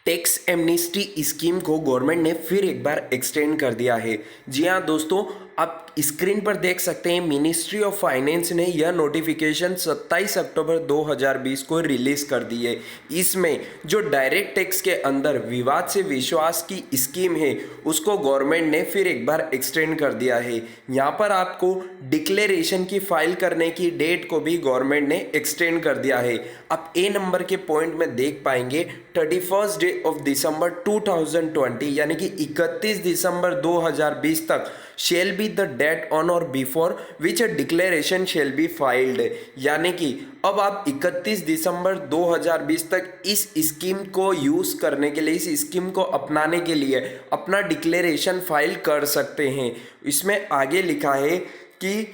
Tax amnesty scheme को government ने फिर एक बार एक्सटेंड कर दिया है। जी हाँ दोस्तों, आप स्क्रीन पर देख सकते हैं मिनिस्ट्री ऑफ फाइनेंस ने यह नोटिफिकेशन 27 अक्टूबर 2020 को रिलीज कर दी है। इसमें जो डायरेक्ट टैक्स के अंदर विवाद से विश्वास की स्कीम है उसको गवर्नमेंट ने फिर एक बार एक्सटेंड कर दिया है। यहाँ पर आपको डिक्लेरेशन की फाइल करने की डेट को भी गवर्नमेंट ने एक्सटेंड कर दिया है। आप ए नंबर के पॉइंट में देख पाएंगे 31 डे ऑफ दिसंबर 2020 यानी कि 31 दिसंबर 2020 तक shall be the date on or before which a declaration shall be filed. यानी कि अब आप 31 दिसंबर 2020 तक इस स्कीम को यूज करने के लिए, इस स्कीम को अपनाने के लिए अपना डिक्लेरेशन फाइल कर सकते हैं। इसमें आगे लिखा है कि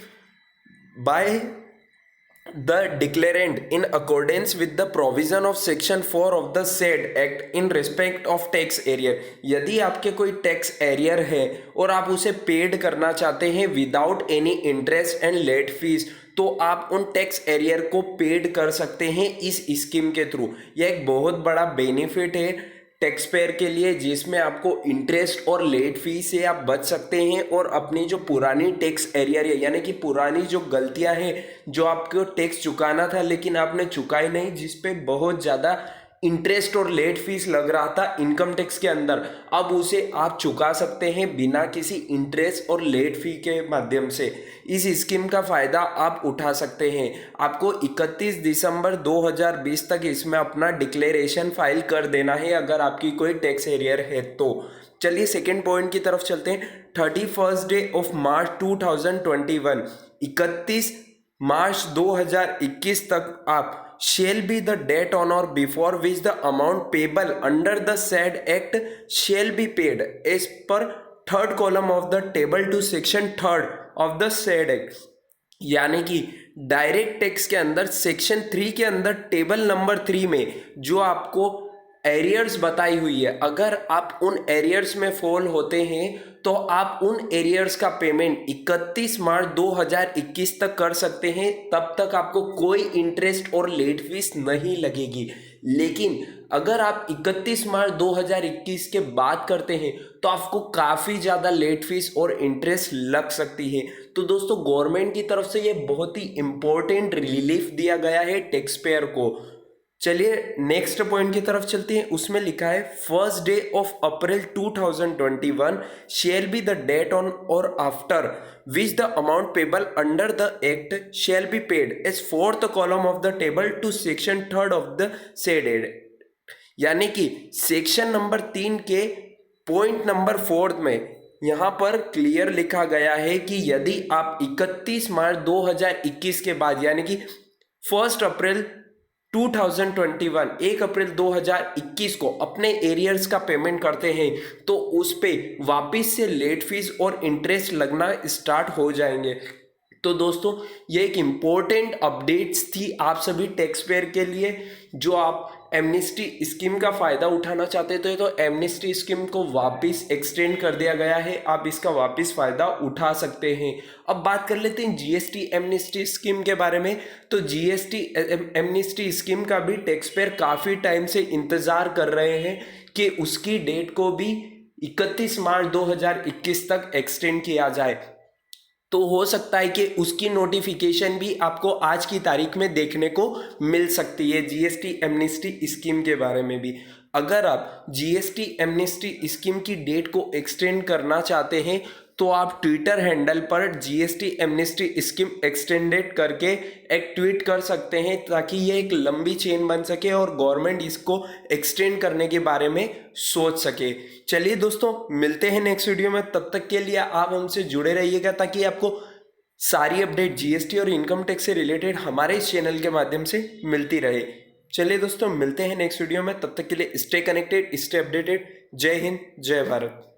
bye the declarant in accordance with the provision of section 4 of the said act in respect of tax arrear। यदि आपके कोई टैक्स एरियर है और आप उसे पेड करना चाहते हैं without any interest and let fees, तो आप उन टैक्स एरियर को पेड कर सकते हैं इस स्कीम के थ्रू। यह एक बहुत बड़ा बेनिफिट है टैक्स पेयर के लिए, जिसमें आपको इंटरेस्ट और लेट फी से आप बच सकते हैं और अपनी जो पुरानी टैक्स एरियर है यानी कि पुरानी जो गलतियां हैं, जो आपको टैक्स चुकाना था लेकिन आपने चुकाई नहीं, जिस पे बहुत ज़्यादा इंटरेस्ट और लेट फीस लग रहा था इनकम टैक्स के अंदर, अब उसे आप चुका सकते हैं बिना किसी इंटरेस्ट और लेट फी के माध्यम से। इस स्कीम का फ़ायदा आप उठा सकते हैं। आपको 31 दिसंबर 2020 तक इसमें अपना डिक्लेरेशन फाइल कर देना है अगर आपकी कोई टैक्स एरियर है तो। चलिए सेकेंड पॉइंट की तरफ चलते हैं। 31 डे ऑफ मार्च 2021 31 मार्च 2021 तक आप shall be the date on or before which the amount payable under the said act shall be paid as per third column of the table to section 3rd of the said act। यानी कि direct tax के अंदर section 3 के अंदर table number 3 में जो आपको arrears बताई हुई है, अगर आप उन एरियर्स में फॉल होते हैं तो आप उन एरियर्स का पेमेंट 31 मार्च 2021 तक कर सकते हैं। तब तक आपको कोई इंटरेस्ट और लेट फीस नहीं लगेगी। लेकिन अगर आप 31 मार्च 2021 के बाद करते हैं तो आपको काफ़ी ज़्यादा लेट फीस और इंटरेस्ट लग सकती है। तो दोस्तों, गवर्नमेंट की तरफ से ये बहुत ही इंपॉर्टेंट रिलीफ दिया गया है टैक्स पेयर को। चलिए नेक्स्ट पॉइंट की तरफ चलते हैं। उसमें लिखा है 1st day of April 2021 shall be the date on or after which the amount payable under the act shall be paid as 4th column of the table to section 3rd of the said act. यानी कि section number 3 के point number 4 में यहाँ पर clear लिखा गया है कि यदि आप 31 मार्च 2021 के बाद यानी कि 1 अप्रैल 2021 1 अप्रैल 2021 को अपने एरियर्स का पेमेंट करते हैं तो उस पे वापस से लेट फीस और इंटरेस्ट लगना स्टार्ट हो जाएंगे। तो दोस्तों, ये एक इम्पोर्टेंट अपडेट्स थी आप सभी टैक्स पेयर के लिए। जो आप एमनेस्टी स्कीम का फ़ायदा उठाना चाहते थे तो एमनेस्टी स्कीम को वापस एक्सटेंड कर दिया गया है, आप इसका वापस फ़ायदा उठा सकते हैं। अब बात कर लेते हैं जीएसटी एमनेस्टी स्कीम के बारे में। तो जीएसटी एमनेस्टी स्कीम का भी टैक्स पेयर काफ़ी टाइम से इंतज़ार कर रहे हैं कि उसकी डेट को भी 31 मार्च 2021 तक एक्सटेंड किया जाए। तो हो सकता है कि उसकी नोटिफिकेशन भी आपको आज की तारीख में देखने को मिल सकती है जीएसटी एमनेस्टी स्कीम के बारे में भी। अगर आप जीएसटी एमनेस्टी स्कीम की डेट को एक्सटेंड करना चाहते हैं तो आप ट्विटर हैंडल पर जीएसटी एमनेस्टी स्कीम एक्सटेंडेड करके एक ट्वीट कर सकते हैं ताकि ये एक लंबी चेन बन सके और गवर्नमेंट इसको एक्सटेंड करने के बारे में सोच सके। चलिए दोस्तों, मिलते हैं नेक्स्ट वीडियो में। तब तक के लिए आप हमसे जुड़े रहिएगा ताकि आपको सारी अपडेट जीएसटी और इनकम टैक्स से रिलेटेड हमारे इस चैनल के माध्यम से मिलती रहे। चलिए दोस्तों, मिलते हैं नेक्स्ट वीडियो में। तब तक के लिए स्टे कनेक्टेड, स्टे अपडेटेड। जय हिंद, जय भारत।